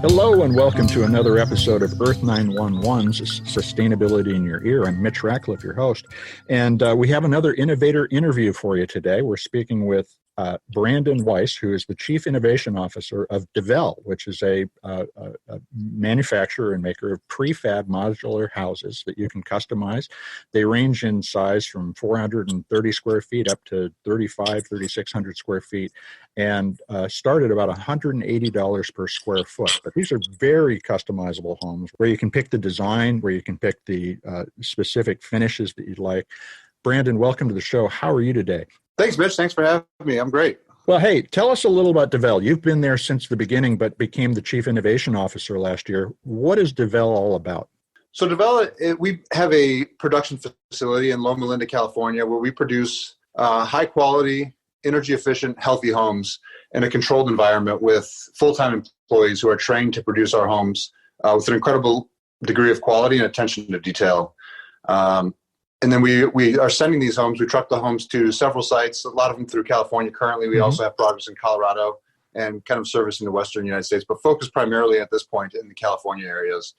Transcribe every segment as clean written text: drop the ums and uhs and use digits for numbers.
Hello and welcome to another episode of Earth911's Sustainability in Your Ear. I'm Mitch Ratcliffe, your host, and we have another innovator interview for you today. We're speaking with Brandon-Weiss, who is the Chief Innovation Officer of Dvele, which is a manufacturer and maker of prefab modular houses that you can customize. They range in size from 430 square feet up to 3,600 square feet, and start at about $180 per square foot. But these are very customizable homes where you can pick the design, where you can pick the specific finishes that you'd like. Brandon, welcome to the show. How are you today? Thanks, Mitch. Thanks for having me. I'm great. Well, hey, tell us a little about Dvele. You've been there since the beginning, but became the Chief Innovation Officer last year. What is Dvele all about? So Dvele, we have a production facility in Loma Linda, California, where we produce high-quality, energy-efficient, healthy homes in a controlled environment with full-time employees who are trained to produce our homes with an incredible degree of quality and attention to detail. And then we are sending these homes. We truck the homes to several sites, a lot of them through California currently. We also have projects in Colorado and kind of servicing the Western United States, but focus primarily at this point in the California areas.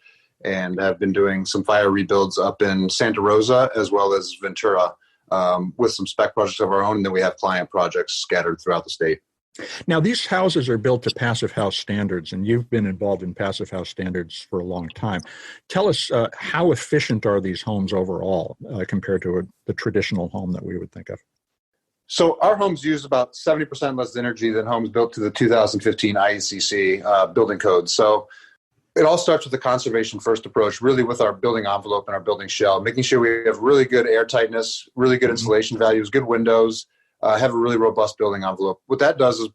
And have been doing some fire rebuilds up in Santa Rosa as well as Ventura with some spec projects of our own. And then we have client projects scattered throughout the state. Now, these houses are built to passive house standards, and you've been involved in passive house standards for a long time. Tell us, how efficient are these homes overall compared to the traditional home that we would think of? So our homes use about 70% less energy than homes built to the 2015 IECC building code. So it all starts with the conservation first approach, really with our building envelope and our building shell, making sure we have really good air tightness, really good insulation values, good windows, have a really robust building envelope. What that does is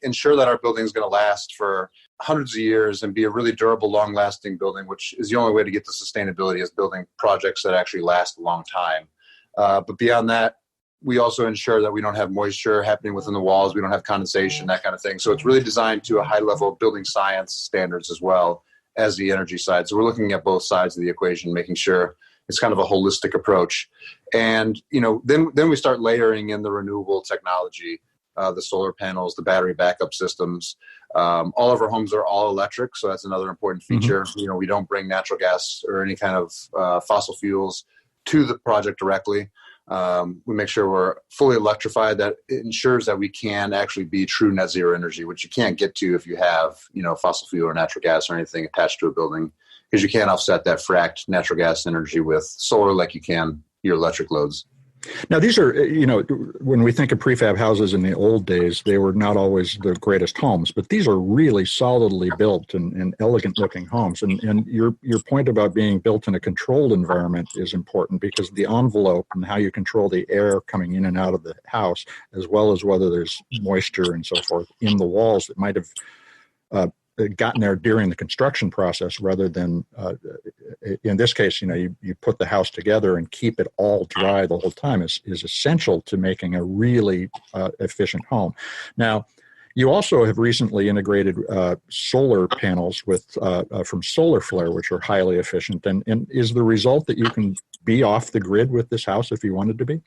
ensure that our building is going to last for hundreds of years and be a really durable, long-lasting building, which is the only way to get to sustainability, is building projects that actually last a long time. But beyond that, we also ensure that we don't have moisture happening within the walls, we don't have condensation, that kind of thing. So it's really designed to a high level of building science standards as well as the energy side. So we're looking at both sides of the equation, making sure it's kind of a holistic approach. And, then we start layering in the renewable technology, the solar panels, the battery backup systems. All of our homes are all electric. So that's another important feature. We don't bring natural gas or any kind of fossil fuels to the project directly. We make sure we're fully electrified. That ensures that we can actually be true net zero energy, which you can't get to if you have, fossil fuel or natural gas or anything attached to a building, because you can't offset that fracked natural gas energy with solar like you can your electric loads. Now, these are, when we think of prefab houses in the old days, they were not always the greatest homes, but these are really solidly built and elegant looking homes. And your point about being built in a controlled environment is important, because the envelope and how you control the air coming in and out of the house, as well as whether there's moisture and so forth in the walls that might have gotten there during the construction process, rather than in this case, you put the house together and keep it all dry the whole time is essential to making a really efficient home. Now, you also have recently integrated solar panels with from Solar Flare, which are highly efficient. And is the result that you can be off the grid with this house if you wanted to be?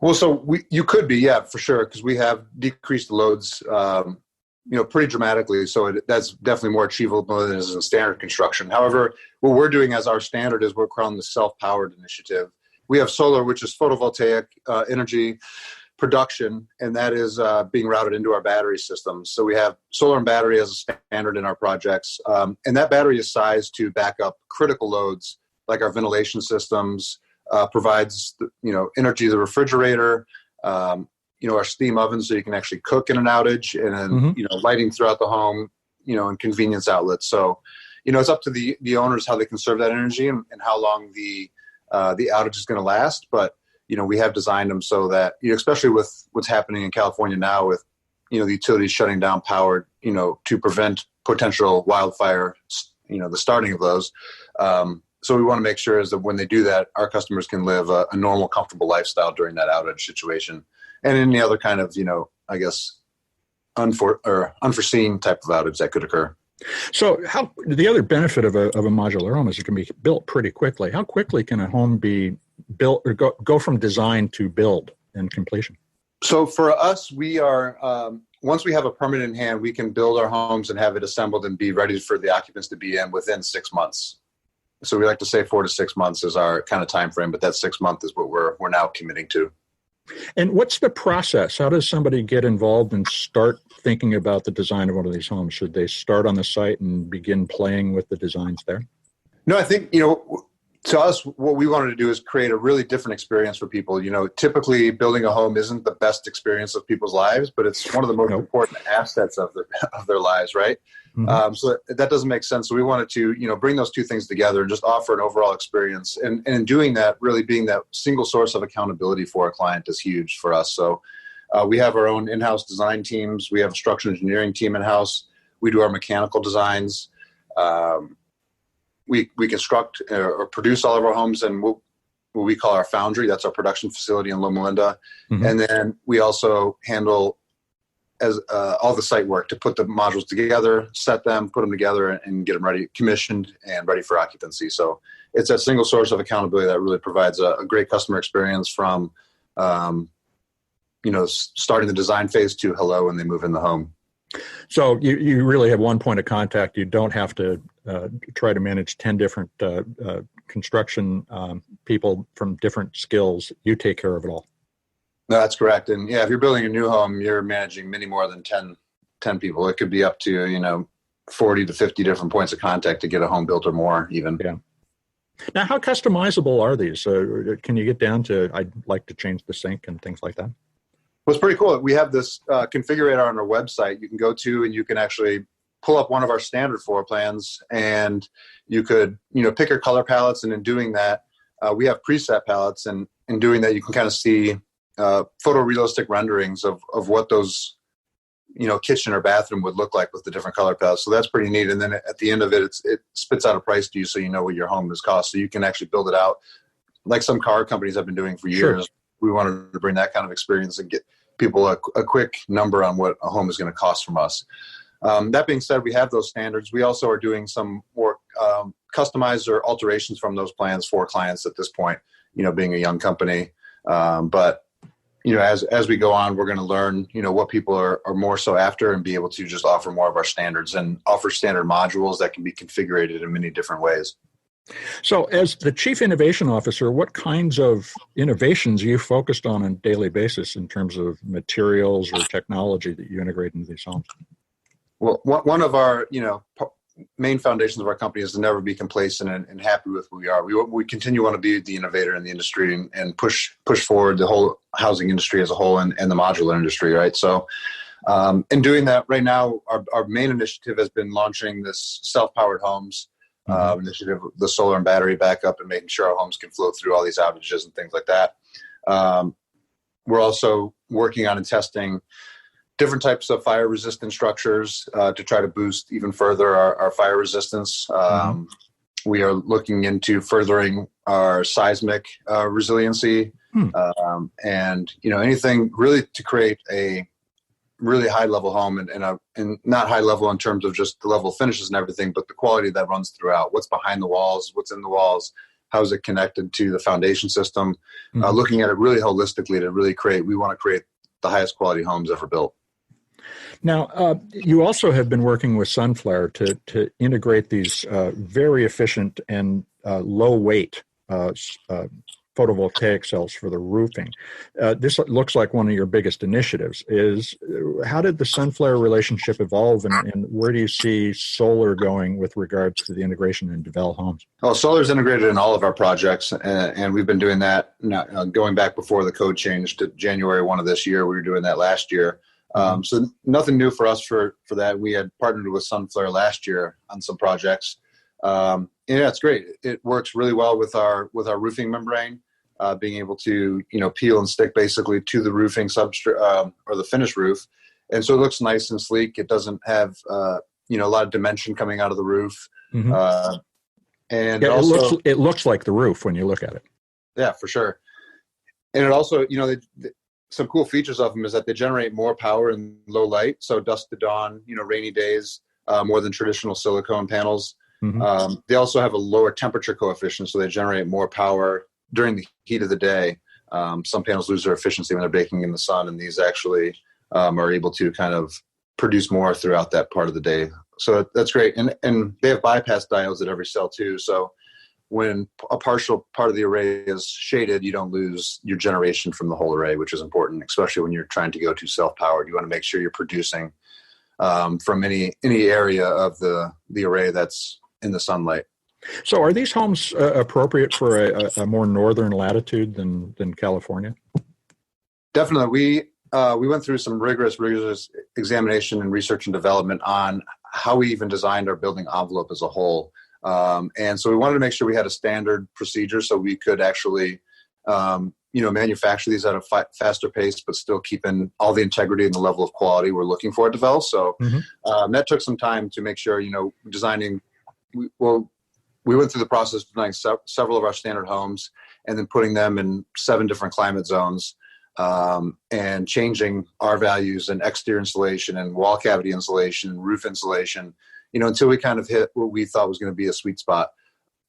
Well, so you could be, yeah, for sure, because we have decreased the loads pretty dramatically. So that's definitely more achievable than is in standard construction. However, what we're doing as our standard is we're calling the self-powered initiative. We have solar, which is photovoltaic energy production, and that is being routed into our battery systems. So we have solar and battery as a standard in our projects. And that battery is sized to back up critical loads like our ventilation systems, provides energy to the refrigerator, our steam oven, so you can actually cook in an outage, and then, lighting throughout the home, and convenience outlets. So, it's up to the owners how they conserve that energy and how long the outage is going to last. But, we have designed them so that, especially with what's happening in California now with, the utilities shutting down power, to prevent potential wildfire, the starting of those. So we want to make sure is that when they do that, our customers can live a normal, comfortable lifestyle during that outage situation. And any other kind of, unforeseen type of outage that could occur. So the other benefit of a modular home is it can be built pretty quickly. How quickly can a home be built or go from design to build and completion? So for us, we are once we have a permit in hand, we can build our homes and have it assembled and be ready for the occupants to be in within 6 months. So we like to say 4 to 6 months is our kind of time frame, but that 6 month is what we're now committing to. And what's the process? How does somebody get involved and start thinking about the design of one of these homes? Should they start on the site and begin playing with the designs there? No, I think, to us, what we wanted to do is create a really different experience for people. Typically building a home isn't the best experience of people's lives, but it's one of the most important assets of their lives, right? Mm-hmm. So that doesn't make sense. So we wanted to, bring those two things together and just offer an overall experience. And in doing that, really being that single source of accountability for a client is huge for us. So we have our own in-house design teams. We have a structural engineering team in-house. We do our mechanical designs. We construct or produce all of our homes in what we call our foundry. That's our production facility in Loma Linda. Mm-hmm. And then we also handle as all the site work to put the modules together, set them, put them together, and get them ready, commissioned and ready for occupancy. So it's a single source of accountability that really provides a great customer experience from, starting the design phase to hello when they move in the home. So you really have one point of contact. You don't have to try to manage 10 different construction people from different skills. You take care of it all. No, that's correct. And if you're building a new home, you're managing many more than 10 people. It could be up to, 40 to 50 different points of contact to get a home built or more even. Yeah. Now, how customizable are these? Can you get down to, I'd like to change the sink and things like that? Well, it's pretty cool. We have this configurator on our website you can go to, and you can actually pull up one of our standard floor plans, and you could, pick your color palettes. And in doing that, we have preset palettes, and in doing that, you can kind of see photorealistic renderings of what those, kitchen or bathroom would look like with the different color palettes. So that's pretty neat. And then at the end of it, it spits out a price to you, so you know what your home has cost. So you can actually build it out like some car companies have been doing for years. Sure. We wanted to bring that kind of experience and get people a quick number on what a home is going to cost from us. That being said, we have those standards. We also are doing some more customized or alterations from those plans for clients at this point, being a young company. But as we go on, we're going to learn, what people are more so after, and be able to just offer more of our standards and offer standard modules that can be configured in many different ways. So as the Chief Innovation Officer, what kinds of innovations are you focused on a daily basis in terms of materials or technology that you integrate into these homes? Well, one of our, main foundations of our company is to never be complacent and happy with who we are. We continue to want to be the innovator in the industry and push forward the whole housing industry as a whole and the modular industry, right? So in doing that right now, our main initiative has been launching this self-powered homes initiative, the solar and battery backup, and making sure our homes can flow through all these outages and things like that. We're also working on and testing different types of fire resistant structures to try to boost even further our fire resistance. We are looking into furthering our seismic resiliency and anything really to create a really high level home and not high level in terms of just the level of finishes and everything, but the quality that runs throughout. What's behind the walls, what's in the walls, how is it connected to the foundation system? Looking at it really holistically to really we want to create the highest quality homes ever built. Now, you also have been working with Sunflare to integrate these very efficient and low weight photovoltaic cells for the roofing. This looks like one of your biggest initiatives. How did the Sunflare relationship evolve, and where do you see solar going with regards to the integration in Dvele homes? Well, solar is integrated in all of our projects, and we've been doing that going back before the code changed to January 1 of this year. We were doing that last year. So nothing new for us for that. We had partnered with Sunflare last year on some projects. It's great. It works really well with our roofing membrane, being able to peel and stick basically to the roofing substrate or the finished roof, and so it looks nice and sleek. It doesn't have a lot of dimension coming out of the roof, and it looks like the roof when you look at it. Yeah, for sure. And it also some cool features of them is that they generate more power in low light, so dusk to dawn, rainy days, more than traditional silicone panels. They also have a lower temperature coefficient, so they generate more power during the heat of the day. Some panels lose their efficiency when they're baking in the sun, and these actually are able to kind of produce more throughout that part of the day. So that's great. And they have bypass diodes at every cell too. So when a partial part of the array is shaded, you don't lose your generation from the whole array, which is important, especially when you're trying to go to self-powered. You want to make sure you're producing from any area of the array that's in the sunlight. So are these homes appropriate for a more northern latitude than California? Definitely. We went through some rigorous examination and research and development on how we even designed our building envelope as a whole. And so we wanted to make sure we had a standard procedure so we could actually, manufacture these at a faster pace, but still keeping all the integrity and the level of quality we're looking for at Dvele. So that took some time to make sure, designing. We went through the process of designing several of our standard homes and then putting them in 7 different climate zones, and changing our values and exterior insulation and wall cavity insulation and roof insulation, until we kind of hit what we thought was going to be a sweet spot.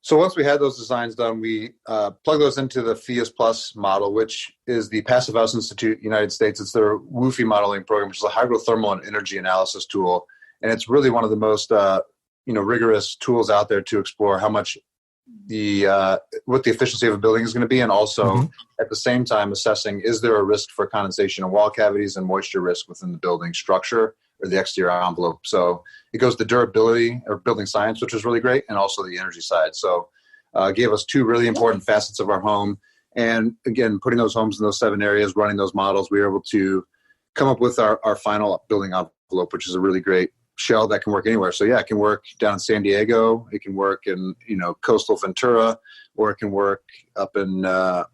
So once we had those designs done, we plugged those into the FIAS Plus model, which is the Passive House Institute United States. It's their WUFI modeling program, which is a hydrothermal and energy analysis tool. And it's really one of the most, rigorous tools out there to explore how much what the efficiency of a building is going to be. And also at the same time assessing, is there a risk for condensation in wall cavities and moisture risk within the building structure or the exterior envelope. So it goes to durability or building science, which was really great, and also the energy side. So it gave us 2 really important facets of our home. And again, putting those homes in those 7 areas, running those models, we were able to come up with our final building envelope, which is a really great shell that can work anywhere. So yeah, it can work down in San Diego, it can work in, coastal Ventura, or it can work up in, the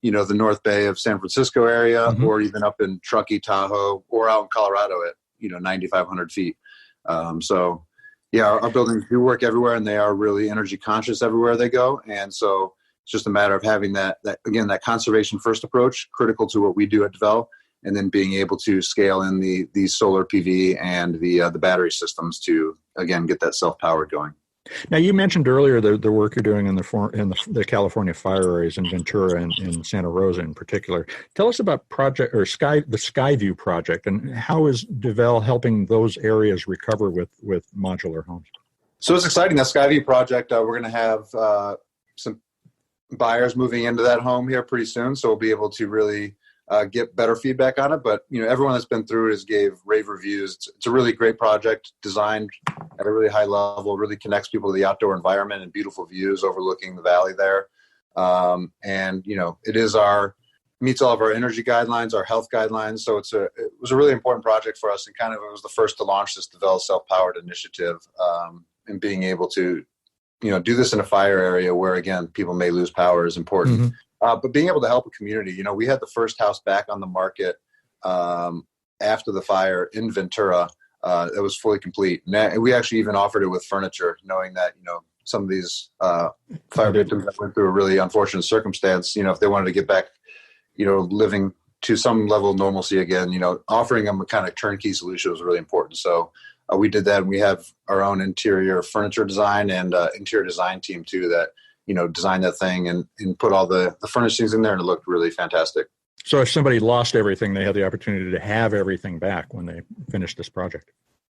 North Bay of San Francisco area, or even up in Truckee, Tahoe, or out in Colorado at, 9,500 feet. So yeah, our buildings do work everywhere, and they are really energy conscious everywhere they go. And so it's just a matter of having that conservation first approach, critical to what we do at Dvele, and then being able to scale in the solar PV and the battery systems to, again, get that self-powered going. Now, you mentioned earlier the work you're doing in the California fire areas in Ventura and in Santa Rosa in particular. Tell us about the Skyview project, and how is Dvele helping those areas recover with modular homes? So it's exciting. That Skyview project, we're going to have some buyers moving into that home here pretty soon, so we'll be able to really get better feedback on it. But everyone that's been through it gave rave reviews. It's a really great project, designed at a really high level, really connects people to the outdoor environment and beautiful views overlooking the valley there. And it meets all of our energy guidelines, our health guidelines. So it was a really important project for us, and it was the first to launch this Dvele self-powered initiative, and being able to do this in a fire area where, again, people may lose power is important. But being able to help a community, we had the first house back on the market after the fire in Ventura. It was fully complete. And we actually even offered it with furniture, knowing that, some of these fire victims that went through a really unfortunate circumstance, if they wanted to get back, living to some level of normalcy again, offering them a kind of turnkey solution was really important. So we did that, and we have our own interior furniture design and interior design team too that design that thing and put all the furnishings in there, and it looked really fantastic. So if somebody lost everything, they had the opportunity to have everything back when they finished this project.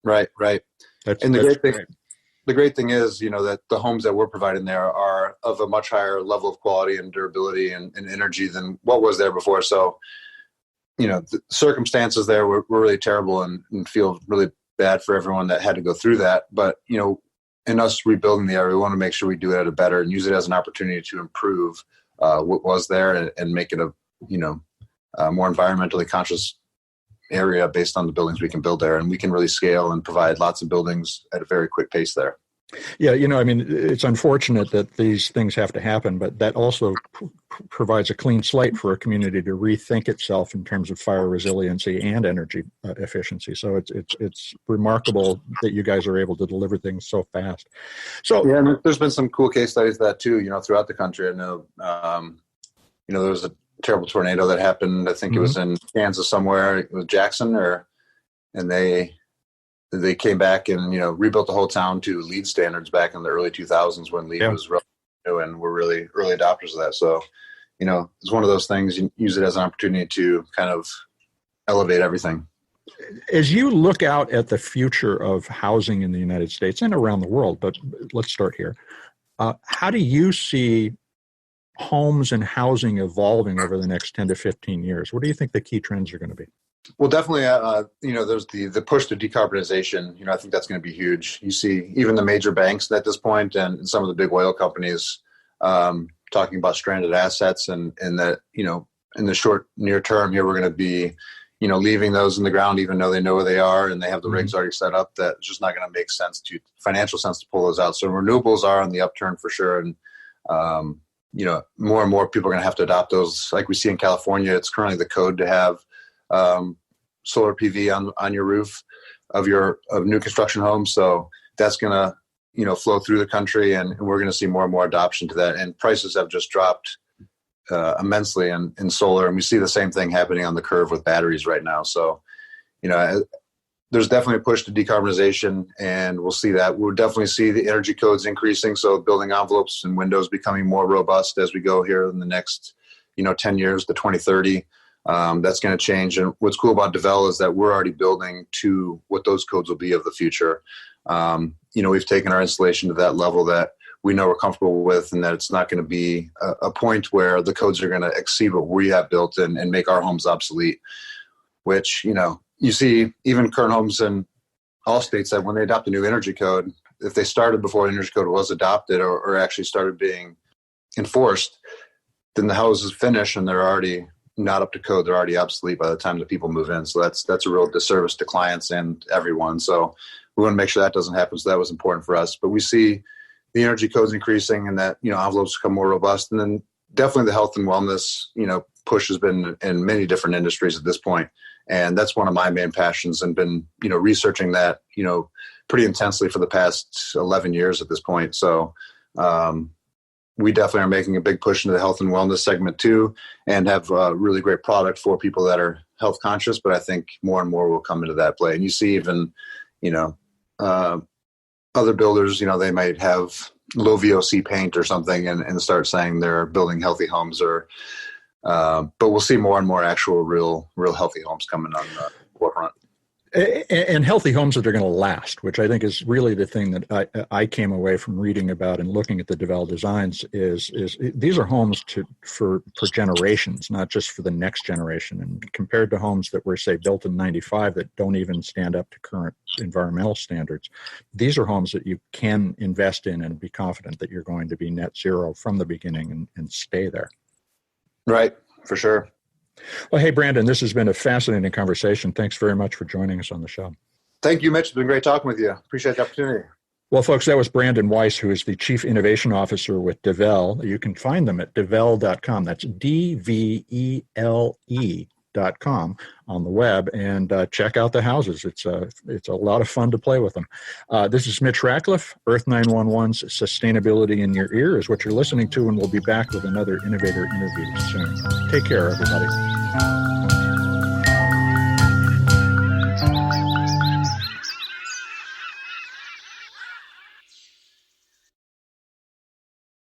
Right. The great thing is, that the homes that we're providing there are of a much higher level of quality and durability and energy than what was there before. So, the circumstances there were really terrible, and feel really bad for everyone that had to go through that. But, in us rebuilding the area, we want to make sure we do it better and use it as an opportunity to improve what was there and make it a more environmentally conscious area based on the buildings we can build there. And we can really scale and provide lots of buildings at a very quick pace there. Yeah, it's unfortunate that these things have to happen, but that also provides a clean slate for a community to rethink itself in terms of fire resiliency and energy efficiency. So it's remarkable that you guys are able to deliver things so fast. So yeah, and there's been some cool case studies of that too, throughout the country. I know, there was a terrible tornado that happened. I think it was in Kansas somewhere. It was Jackson, and they came back and rebuilt the whole town to LEED standards back in the early 2000s when LEED was really new, and we're really early adopters of that. So it's one of those things. You use it as an opportunity to kind of elevate everything. As you look out at the future of housing in the United States and around the world, but let's start here. How do you see homes and housing evolving over the next 10 to 15 years? What do you think the key trends are going to be? Well, definitely, there's the push to decarbonization. I think that's going to be huge. You see even the major banks at this point and some of the big oil companies talking about stranded assets and that, in the short near term here, we're going to be, leaving those in the ground, even though they know where they are and they have the rigs already set up. That's just not going to make financial sense to pull those out. So renewables are on the upturn for sure. And, more and more people are going to have to adopt those. Like we see in California, it's currently the code to have solar PV on your roof of new construction homes. So that's going to, flow through the country, and we're going to see more and more adoption to that. And prices have just dropped immensely in solar, and we see the same thing happening on the curve with batteries right now. So, there's definitely a push to decarbonization, and we'll see that. We'll definitely see the energy codes increasing, so building envelopes and windows becoming more robust as we go here in the next, 10 years to 2030. That's going to change. And what's cool about Dvele is that we're already building to what those codes will be of the future. We've taken our installation to that level that we know we're comfortable with, and that it's not going to be a point where the codes are going to exceed what we have built and make our homes obsolete, which, you see even current homes in all states that when they adopt a new energy code, if they started before the energy code was adopted or actually started being enforced, then the houses finish and they're already not up to code. They're already obsolete by the time the people move in. So that's a real disservice to clients and everyone. So we want to make sure that doesn't happen. So that was important for us. But we see the energy codes increasing and that, envelopes become more robust. And then definitely the health and wellness, push has been in many different industries at this point. And that's one of my main passions, and been, researching that, pretty intensely for the past 11 years at this point. So we definitely are making a big push into the health and wellness segment too, and have a really great product for people that are health conscious. But I think more and more will come into that play. And you see even, other builders, they might have low VOC paint or something and start saying they're building healthy homes but we'll see more and more actual real healthy homes coming on the forefront. And healthy homes that are going to last, which I think is really the thing that I came away from reading about and looking at the Dvele designs is these are homes for generations, not just for the next generation. And compared to homes that were, say, built in 95 that don't even stand up to current environmental standards, these are homes that you can invest in and be confident that you're going to be net zero from the beginning and stay there. Right, for sure. Well, hey, Brandon, this has been a fascinating conversation. Thanks very much for joining us on the show. Thank you, Mitch. It's been great talking with you. Appreciate the opportunity. Well, folks, that was Brandon-Weiss, who is the Chief Innovation Officer with Dvele. You can find them at dvele.com. That's DVELE.com on the web, and check out the houses. It's a lot of fun to play with them. This is Mitch Ratcliffe. Earth911's Sustainability in Your Ear is what you're listening to, and we'll be back with another innovator interview soon. Take care, everybody.